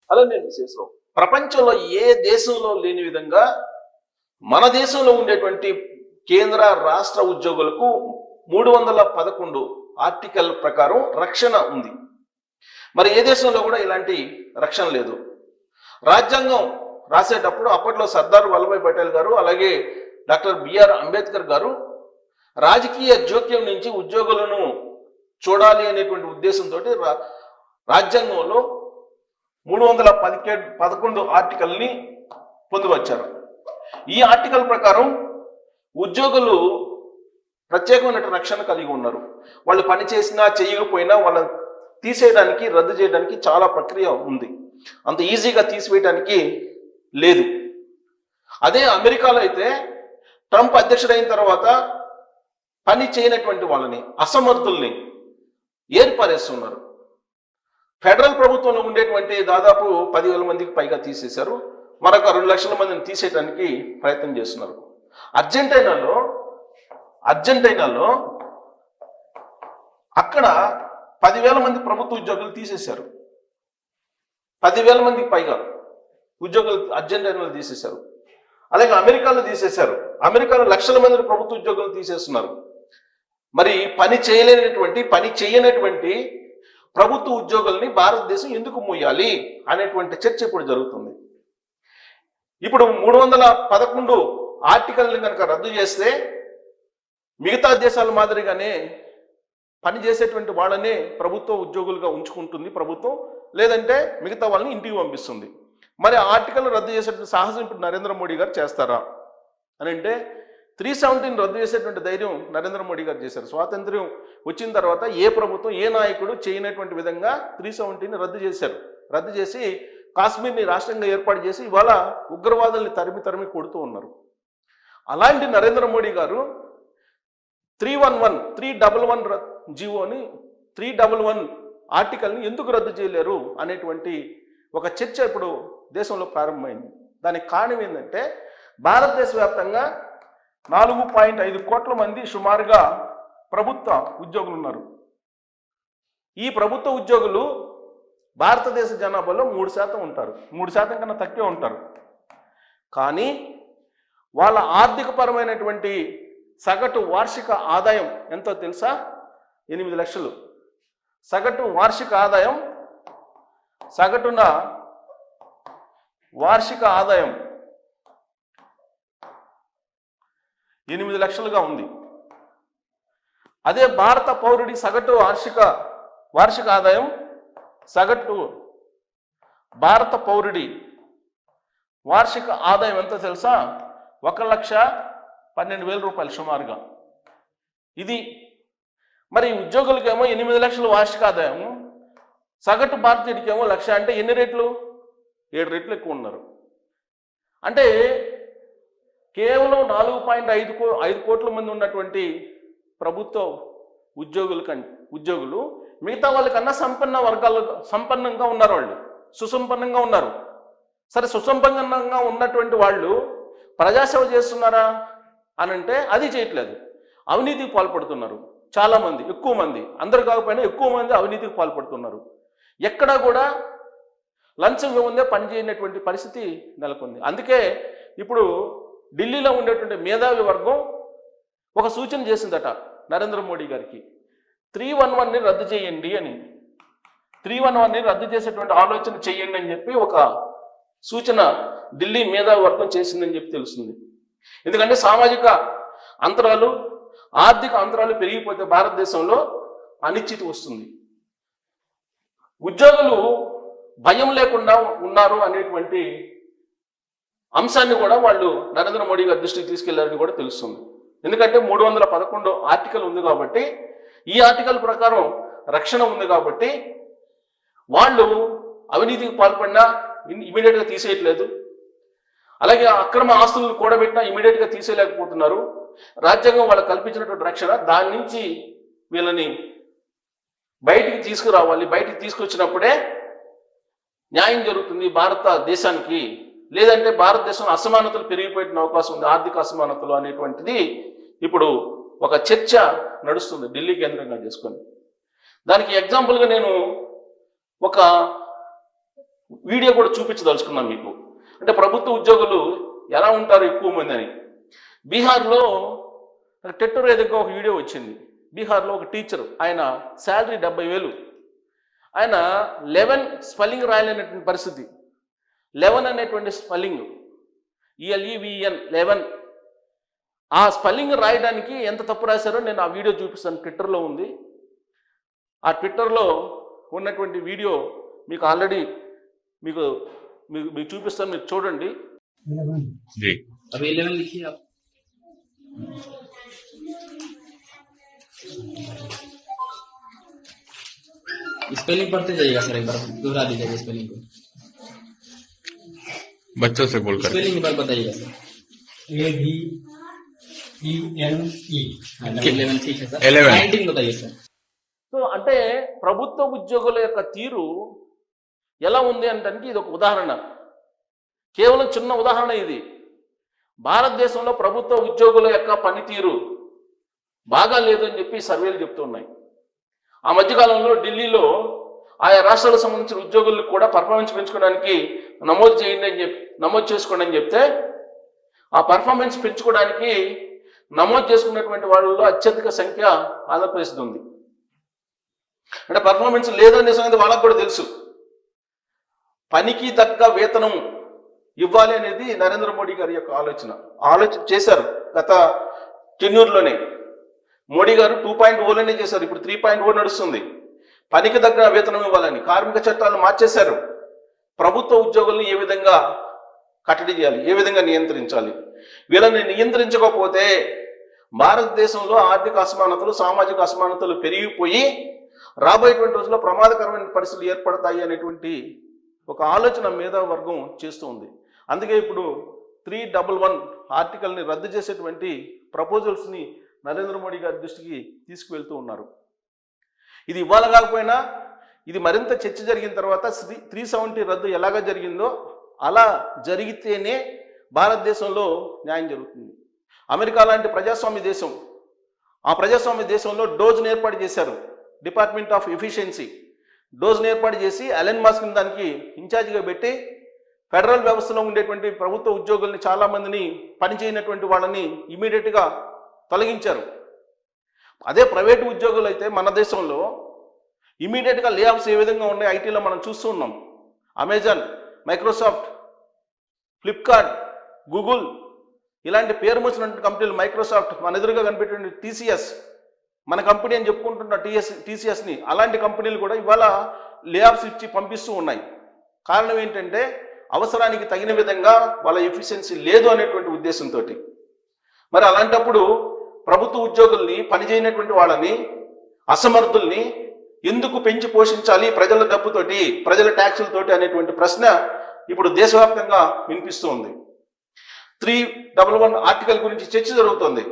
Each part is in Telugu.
అలా నేను విశేషం ప్రపంచంలో ఏ దేశంలో లేని విధంగా మన దేశంలో ఉండేటువంటి కేంద్ర రాష్ట్ర ఉద్యోగులకు 311 ఆర్టికల్ ప్రకారం రక్షణ ఉంది. మరి ఏ దేశంలో కూడా ఇలాంటి రక్షణ లేదు. రాజ్యాంగం రాసేటప్పుడు అప్పట్లో సర్దార్ వల్లభాయ్ పటేల్ గారు అలాగే డాక్టర్ బిఆర్ అంబేద్కర్ గారు రాజకీయ జోక్యం నుంచి ఉద్యోగులను చూడాలి అనేటువంటి ఉద్దేశంతో రాజ్యాంగంలో 311 ఆర్టికల్ని పొందువచ్చారు. ఈ ఆర్టికల్ ప్రకారం ఉద్యోగులు ప్రత్యేకమైన రక్షణ కలిగి ఉన్నారు. వాళ్ళు పని చేసినా చేయకపోయినా వాళ్ళ తీసేయడానికి రద్దు చేయడానికి చాలా ప్రక్రియ ఉంది. అంత ఈజీగా తీసివేయడానికి లేదు. అదే అమెరికాలో అయితే ట్రంప్ అధ్యక్షుడైన తర్వాత పని చేయనటువంటి వాళ్ళని అసమర్థుల్ని ఏర్పరేస్తున్నారు. ఫెడరల్ ప్రభుత్వంలో ఉండేటువంటి దాదాపు 10,000 మందికి పైగా తీసేశారు. మరొక 2 లక్షల మందిని తీసేయడానికి ప్రయత్నం చేస్తున్నారు. అర్జెంటీనాలో అక్కడ 10,000 మంది ప్రభుత్వ ఉద్యోగులు తీసేశారు. 10,000 మందికి పైగా ఉద్యోగులు అర్జెంటీనాలో తీసేశారు. అలాగే అమెరికాలో తీసేశారు. అమెరికాలో లక్షల మంది ప్రభుత్వ ఉద్యోగులు తీసేస్తున్నారు. మరి పని చేయనటువంటి ప్రభుత్వ ఉద్యోగుల్ని భారతదేశం ఎందుకు మూయాలి అనేటువంటి చర్చ ఇప్పుడు జరుగుతుంది. ఇప్పుడు 311 ఆర్టికల్ని కనుక రద్దు చేస్తే మిగతా దేశాల మాదిరిగానే పనిచేసేటువంటి వాళ్ళనే ప్రభుత్వ ఉద్యోగులుగా ఉంచుకుంటుంది ప్రభుత్వం, లేదంటే మిగతా వాళ్ళని ఇంటికి పంపిస్తుంది. మరి ఆ ఆర్టికల్ రద్దు చేసేటువంటి సాహసం ఇప్పుడు నరేంద్ర మోడీ గారు చేస్తారా అని అంటే 370 రద్దు చేసేటువంటి ధైర్యం నరేంద్ర మోడీ గారు చేశారు. స్వాతంత్ర్యం వచ్చిన తర్వాత ఏ ప్రభుత్వం ఏ నాయకుడు చేయనటువంటి విధంగా 370 రద్దు చేశారు. రద్దు చేసి కాశ్మీర్ని రాష్ట్రంగా ఏర్పాటు చేసి ఇవాళ ఉగ్రవాదుల్ని తరిమి కొడుతూ ఉన్నారు. అలాంటి నరేంద్ర మోడీ గారు 311 జీవోని 311 ఆర్టికల్ని ఎందుకు రద్దు చేయలేరు అనేటువంటి ఒక చర్చ ఇప్పుడు దేశంలో ప్రారంభమైంది. దానికి కారణం ఏంటంటే భారతదేశ వ్యాప్తంగా 4.5 కోట్ల మంది సుమారుగా ప్రభుత్వ ఉద్యోగులు ఉన్నారు. ఈ ప్రభుత్వ ఉద్యోగులు భారతదేశ జనాభాలో 3% ఉంటారు. 3% కన్నా తక్కువే ఉంటారు. కానీ వాళ్ళ ఆర్థికపరమైనటువంటి సగటు వార్షిక ఆదాయం ఎంతో తెలుసా? 8 లక్షలు. సగటున వార్షిక ఆదాయం 8 లక్షలుగా ఉంది. అదే భారత పౌరుడి సగటు వార్షిక ఆదాయం భారత పౌరుడి వార్షిక ఆదాయం ఎంతో తెలుసా? 1,12,000 రూపాయలు సుమారుగా. ఇది మరి ఉద్యోగులకేమో 8 లక్షల వార్షిక ఆదాయం, సగటు భారతీయుడికేమో 1,00,000. అంటే ఎన్ని రెట్లు? 7 రెట్లు ఎక్కువ ఉన్నారు. అంటే కేవలం 4.5 కోట్ల మంది ఉన్నటువంటి ప్రభుత్వ ఉద్యోగులు మిగతా వాళ్ళకన్నా సంపన్నంగా ఉన్నారు. వాళ్ళు సుసంపన్నంగా ఉన్నారు. సరే, సుసంపన్నంగా ఉన్నటువంటి వాళ్ళు ప్రజాసేవ చేస్తున్నారా అని అంటే అది చేయట్లేదు. అవినీతికి పాల్పడుతున్నారు చాలామంది, ఎక్కువ మంది, అందరు కాకపోయినా ఎక్కువ మంది అవినీతికి పాల్పడుతున్నారు. ఎక్కడా కూడా లంచం ఇవ్వముందే పనిచేయనటువంటి పరిస్థితి నెలకొంది. అందుకే ఇప్పుడు ఢిల్లీలో ఉండేటువంటి మేధావి వర్గం ఒక సూచన చేసిందట నరేంద్ర మోడీ గారికి, 311ని రద్దు చేయండి అని. 311ని రద్దు చేసేటువంటి ఆలోచన చేయండి అని చెప్పి ఒక సూచన ఢిల్లీ మేధావి వర్గం చేసిందని చెప్పి తెలుస్తుంది. ఎందుకంటే సామాజిక అంతరాలు, ఆర్థిక అంతరాలు పెరిగిపోతే భారతదేశంలో అనిశ్చితి వస్తుంది. ఉద్యోగులు భయం లేకుండా ఉన్నారు అనేటువంటి అంశాన్ని కూడా వాళ్ళు నరేంద్ర మోడీ గారి దృష్టికి తీసుకెళ్లారని కూడా తెలుస్తుంది. ఎందుకంటే 311 ఆర్టికల్ ఉంది కాబట్టి, ఈ ఆర్టికల్ ప్రకారం రక్షణ ఉంది కాబట్టి వాళ్ళు అవినీతికి పాల్పడినా ఇమీడియట్గా తీసేయట్లేదు. అలాగే అక్రమ ఆస్తులను కూడబెట్టినా ఇమీడియట్గా తీసేయలేకపోతున్నారు. రాజ్యాంగం వాళ్ళకు కల్పించినటువంటి రక్షణ, దాని నుంచి వీళ్ళని బయటికి తీసుకురావాలి. బయటికి తీసుకొచ్చినప్పుడే న్యాయం జరుగుతుంది భారతదేశానికి. లేదంటే భారతదేశంలో అసమానతలు పెరిగిపోయిన అవకాశం ఉంది, ఆర్థిక అసమానతలు అనేటువంటిది ఇప్పుడు ఒక చర్చ నడుస్తుంది ఢిల్లీ కేంద్రంగా చేసుకొని. దానికి ఎగ్జాంపుల్గా నేను ఒక వీడియో కూడా చూపించదలుచుకున్నాం మీకు. అంటే ప్రభుత్వ ఉద్యోగులు ఎలా ఉంటారు ఎక్కువ మంది అని. బీహార్లో టెట్టూరు ఎదురుగా ఒక వీడియో వచ్చింది. బీహార్లో ఒక టీచరు, ఆయన శాలరీ 70,000, ఆయన 11 స్పెల్లింగ్ రాయలేనటువంటి పరిస్థితి. 11 అనేటువంటి స్పెల్లింగ్, ELEVEN 11, ఆ స్పెల్లింగ్ రాయడానికి ఎంత తప్పు రాశారో నేను ఆ వీడియో చూపిస్తాను. ట్విట్టర్లో ఉంది. ఆ ట్విట్టర్లో ఉన్నటువంటి వీడియో మీకు ఆల్రెడీ మీకు చూపిస్తాను, మీరు చూడండి. अभी 11 लिखिए आप। स्पेलिंग पढ़ते जाइएगा सर, एक बार दोहरा दीजिएगा स्पेलिंग को, बच्चों से बोलकर स्पेलिंग एक बार बताइएगा सर। AVENE 11 ठीक है सर, 11 19 बताइए सर। సో అంటే ప్రభుత్వ ఉద్యోగుల యొక్క తీరు ఎలా ఉంది అంటే ఇది ఒక ఉదాహరణ, కేవలం చిన్న ఉదాహరణ ఇది. భారతదేశంలో ప్రభుత్వ ఉద్యోగుల యొక్క పనితీరు బాగా లేదని చెప్పి సర్వేలు చెప్తున్నాయి. ఆ మధ్యకాలంలో ఢిల్లీలో ఆయా రాష్ట్రాలకు సంబంధించిన ఉద్యోగులకు కూడా పర్ఫార్మెన్స్ పెంచుకోవడానికి నమోదు చేసుకోండి అని చెప్తే, ఆ పర్ఫార్మెన్స్ పెంచుకోవడానికి నమోదు చేసుకున్నటువంటి వాళ్ళలో అత్యధిక సంఖ్య ఆంధ్రప్రదేశ్ ఉంది. అంటే పర్ఫార్మెన్స్ లేదనే సంగతి వాళ్ళకు కూడా తెలుసు. పనికి తగ్గ వేతనం ఇవ్వాలి అనేది నరేంద్ర మోడీ గారి యొక్క ఆలోచన చేశారు. గత టెన్యూర్లోనే మోడీ గారు 2.0లోనే చేశారు. ఇప్పుడు 3.0 నడుస్తుంది. పనికి తగ్గ వేతనం ఇవ్వాలని కార్మిక చట్టాలను మార్చేశారు. ప్రభుత్వ ఉద్యోగుల్ని ఏ విధంగా కట్టడి చేయాలి, ఏ విధంగా నియంత్రించాలి, వీళ్ళని నియంత్రించకపోతే భారతదేశంలో ఆర్థిక అసమానతలు, సామాజిక అసమానతలు పెరిగిపోయి రాబోయేటువంటి రోజుల్లో ప్రమాదకరమైన పరిస్థితులు ఏర్పడతాయి అనేటువంటి ఒక ఆలోచన మేధావర్గం చేస్తూ ఉంది. అందుకే ఇప్పుడు 311 ఆర్టికల్ని రద్దు చేసేటువంటి ప్రపోజల్స్ని నరేంద్ర మోడీ గారి దృష్టికి తీసుకువెళ్తూ ఉన్నారు. ఇది ఇవాళ కాకపోయినా ఇది మరింత చర్చ జరిగిన తర్వాత 370 రద్దు ఎలాగ జరిగిందో అలా జరిగితేనే భారతదేశంలో న్యాయం జరుగుతుంది. అమెరికా లాంటి ప్రజాస్వామ్య దేశం, ఆ ప్రజాస్వామ్య దేశంలో డోజ్ను ఏర్పాటు చేశారు. డిపార్ట్మెంట్ ఆఫ్ ఎఫిషియన్సీ డోజ్ను ఏర్పాటు చేసి అలెన్ మాస్క్ని దానికి ఇన్ఛార్జిగా పెట్టి ఫెడరల్ వ్యవస్థలో ఉండేటువంటి ప్రభుత్వ ఉద్యోగుల్ని చాలామందిని పనిచేయనటువంటి వాళ్ళని ఇమీడియట్గా తొలగించారు. అదే ప్రైవేటు ఉద్యోగులు అయితే మన దేశంలో ఇమీడియట్గా లే ఆఫ్స్ ఏ విధంగా ఉన్నాయి ఐటీలో మనం చూస్తూ ఉన్నాం. అమెజాన్, మైక్రోసాఫ్ట్, ఫ్లిప్కార్ట్, గూగుల్ ఇలాంటి పేరు వచ్చినటువంటి కంపెనీలు, మైక్రోసాఫ్ట్, మన ఎదురుగా కనిపెట్టిన TCS, మన కంపెనీ అని చెప్పుకుంటున్న TCSని, అలాంటి కంపెనీలు కూడా ఇవాళ లే ఆఫ్స్ ఇచ్చి పంపిస్తూ ఉన్నాయి. కారణం ఏంటంటే అవసరానికి తగిన విధంగా వాళ్ళ ఎఫిషియన్సీ లేదు అనేటువంటి ఉద్దేశంతో. మరి అలాంటప్పుడు ప్రభుత్వ ఉద్యోగుల్ని, పనిచేయనటువంటి వాళ్ళని, అసమర్థుల్ని ఎందుకు పెంచి పోషించాలి ప్రజల డబ్బుతోటి, ప్రజల ట్యాక్సులతోటి అనేటువంటి ప్రశ్న ఇప్పుడు దేశవ్యాప్తంగా వినిపిస్తూ ఉంది. 311 ఆర్టికల్ గురించి చర్చ జరుగుతుంది.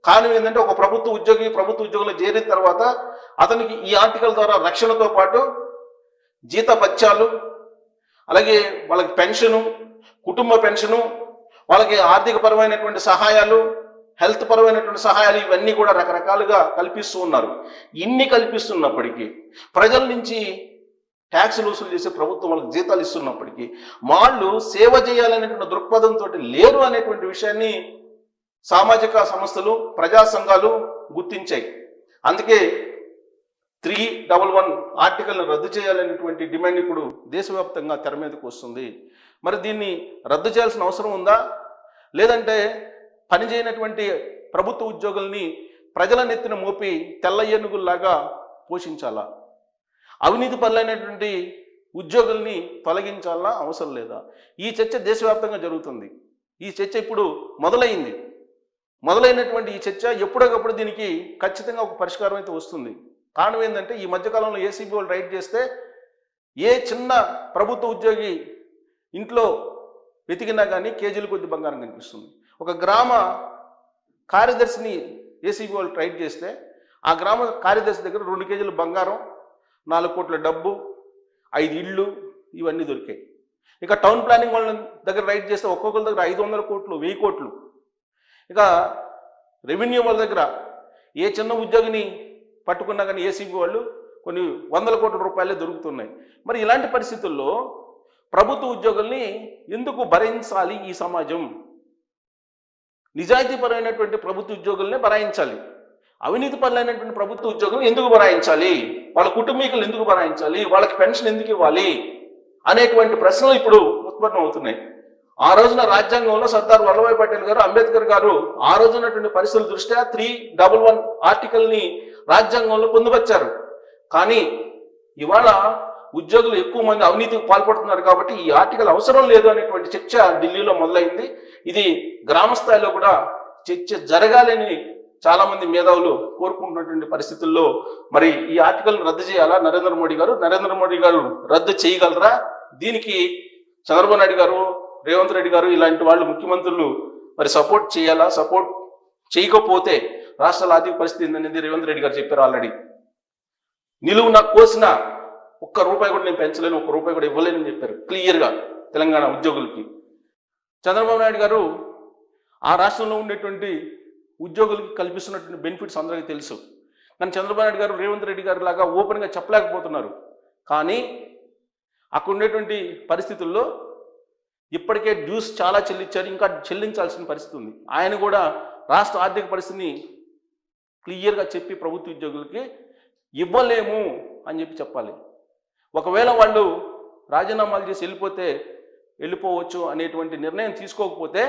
కారణం ఏంటంటే ఒక ప్రభుత్వ ఉద్యోగులు చేరిన తర్వాత అతనికి ఈ ఆర్టికల్ ద్వారా రక్షణతో పాటు జీతభత్యాలు, అలాగే వాళ్ళకి పెన్షను, కుటుంబ పెన్షను, వాళ్ళకి ఆర్థిక పరమైనటువంటి సహాయాలు, హెల్త్ పరమైనటువంటి సహాయాలు, ఇవన్నీ కూడా రకరకాలుగా కల్పిస్తూ ఉన్నారు. ఇన్ని కల్పిస్తున్నప్పటికీ, ప్రజల నుంచి ట్యాక్సులు వసూలు చేసే ప్రభుత్వం వాళ్ళకి జీతాలు ఇస్తున్నప్పటికీ వాళ్ళు సేవ చేయాలనేటువంటి దృక్పథంతో లేరు అనేటువంటి విషయాన్ని సామాజిక సంస్థలు, ప్రజా సంఘాలు గుర్తించాయి. అందుకే 311 ఆర్టికల్ను రద్దు చేయాలనేటువంటి డిమాండ్ ఇప్పుడు దేశవ్యాప్తంగా తెర మీదకు వస్తుంది. మరి దీన్ని రద్దు చేయాల్సిన అవసరం ఉందా, లేదంటే పనిచేయనటువంటి ప్రభుత్వ ఉద్యోగుల్ని ప్రజల నెత్తిన మోపి తెల్ల ఏనుగుల్లాగా పోషించాలా, అవినీతి పరులైనటువంటి ఉద్యోగుల్ని తొలగించాలా, అవసరం లేదా? ఈ చర్చ దేశవ్యాప్తంగా జరుగుతుంది. ఈ చర్చ ఇప్పుడు మొదలైనటువంటి ఈ చర్చ ఎప్పుడొకప్పుడు దీనికి ఖచ్చితంగా ఒక పరిష్కారం అయితే వస్తుంది. కారణం ఏంటంటే ఈ మధ్యకాలంలో ACB వాళ్ళు రైడ్ చేస్తే ఏ చిన్న ప్రభుత్వ ఉద్యోగి ఇంట్లో వెతికినా కానీ కేజీల కొద్ది బంగారం కనిపిస్తుంది. ఒక గ్రామ కార్యదర్శిని ACB వాళ్ళు రైడ్ చేస్తే ఆ గ్రామ కార్యదర్శి దగ్గర 2 కేజీల బంగారం, 4 కోట్ల డబ్బు, 5 ఇళ్ళు, ఇవన్నీ దొరికాయి. ఇక టౌన్ ప్లానింగ్ వాళ్ళ దగ్గర రైడ్ చేస్తే ఒక్కొక్కరి దగ్గర 500 కోట్లు, 1000 కోట్లు. ఇక రెవెన్యూ వాళ్ళ దగ్గర ఏ చిన్న ఉద్యోగిని పట్టుకున్నా కానీ ACB వాళ్ళు కొన్ని 100 కోట్ల రూపాయలే దొరుకుతున్నాయి. మరి ఇలాంటి పరిస్థితుల్లో ప్రభుత్వ ఉద్యోగుల్ని ఎందుకు భరించాలి ఈ సమాజం? నిజాయితీపరమైనటువంటి ప్రభుత్వ ఉద్యోగుల్ని భరాయించాలి. అవినీతి పరులైనటువంటి ప్రభుత్వ ఉద్యోగులను ఎందుకు భరాయించాలి? వాళ్ళ కుటుంబీకులు ఎందుకు భరాయించాలి? వాళ్ళకి పెన్షన్ ఎందుకు ఇవ్వాలి అనేటువంటి ప్రశ్నలు ఇప్పుడు ఉత్పన్నం అవుతున్నాయి. ఆ రోజున రాజ్యాంగంలో సర్దార్ వల్లభాయ్ పటేల్ గారు, అంబేద్కర్ గారు ఆ రోజు ఉన్నటువంటి పరిస్థితుల దృష్ట్యా 311 ఆర్టికల్ని రాజ్యాంగంలో పొందుపరిచారు. కానీ ఇవాళ ఉద్యోగులు ఎక్కువ మంది అవినీతికి పాల్పడుతున్నారు కాబట్టి ఈ ఆర్టికల్ అవసరం లేదు అనేటువంటి చర్చ ఢిల్లీలో మొదలైంది. ఇది గ్రామ స్థాయిలో కూడా చర్చ జరగాలని చాలా మంది మేధావులు కోరుకుంటున్నటువంటి పరిస్థితుల్లో మరి ఈ ఆర్టికల్ రద్దు చేయాలా నరేంద్ర మోడీ గారు రద్దు చేయగలరా? దీనికి చంద్రబాబు నాయుడు గారు, రేవంత్ రెడ్డి గారు ఇలాంటి వాళ్ళు ముఖ్యమంత్రులు మరి సపోర్ట్ చేయాలా? సపోర్ట్ చేయకపోతే రాష్ట్రాల ఆర్థిక పరిస్థితి ఏందనేది రేవంత్ రెడ్డి గారు చెప్పారు ఆల్రెడీ. నిలువున కోసిన ₹1 కూడా నేను పెంచలేను, ₹1 కూడా ఇవ్వలేనని చెప్పారు క్లియర్గా తెలంగాణ ఉద్యోగులకి. చంద్రబాబు నాయుడు గారు ఆ రాష్ట్రంలో ఉండేటువంటి ఉద్యోగులకి కల్పిస్తున్నటువంటి బెనిఫిట్స్ అందరికీ తెలుసు. కానీ చంద్రబాబు నాయుడు గారు, రేవంత్ రెడ్డి గారు లాగా ఓపెన్గా చెప్పలేకపోతున్నారు. కానీ అక్కడ ఉండేటువంటి పరిస్థితుల్లో ఇప్పటికే డ్యూస్ చాలా చెల్లించారు, ఇంకా చెల్లించాల్సిన పరిస్థితి ఉంది. ఆయన కూడా రాష్ట్ర ఆర్థిక పరిస్థితిని క్లియర్గా చెప్పి ప్రభుత్వ ఉద్యోగులకి ఇవ్వలేము అని చెప్పాలి. ఒకవేళ వాళ్ళు రాజీనామాలు చేసి వెళ్ళిపోవచ్చు అనేటువంటి నిర్ణయం తీసుకోకపోతే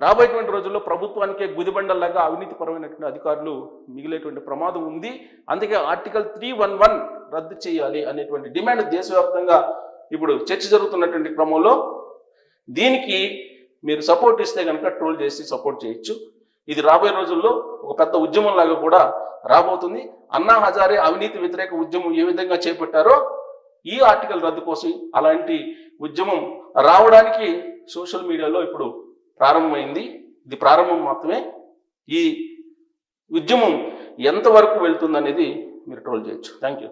రాబోయేటువంటి రోజుల్లో ప్రభుత్వానికే గుదిబండల్లాగా అవినీతిపరమైనటువంటి అధికారులు మిగిలేటువంటి ప్రమాదం ఉంది. అందుకే ఆర్టికల్ 311 రద్దు చేయాలి అనేటువంటి డిమాండ్ దేశవ్యాప్తంగా ఇప్పుడు చర్చ జరుగుతున్నటువంటి క్రమంలో దీనికి మీరు సపోర్ట్ ఇస్తే కనుక ట్రోల్ చేసి సపోర్ట్ చేయొచ్చు. ఇది రాబోయే రోజుల్లో ఒక పెద్ద ఉద్యమం లాగా కూడా రాబోతుంది. అన్నా హజారే అవినీతి వ్యతిరేక ఉద్యమం ఏ విధంగా చేపట్టారో ఈ ఆర్టికల్ రద్దు కోసం అలాంటి ఉద్యమం రావడానికి సోషల్ మీడియాలో ఇప్పుడు ప్రారంభమైంది. ఇది ప్రారంభం మాత్రమే. ఈ ఉద్యమం ఎంతవరకు వెళ్తుందనేది మీరు ట్రోల్ చేయొచ్చు. Thank you.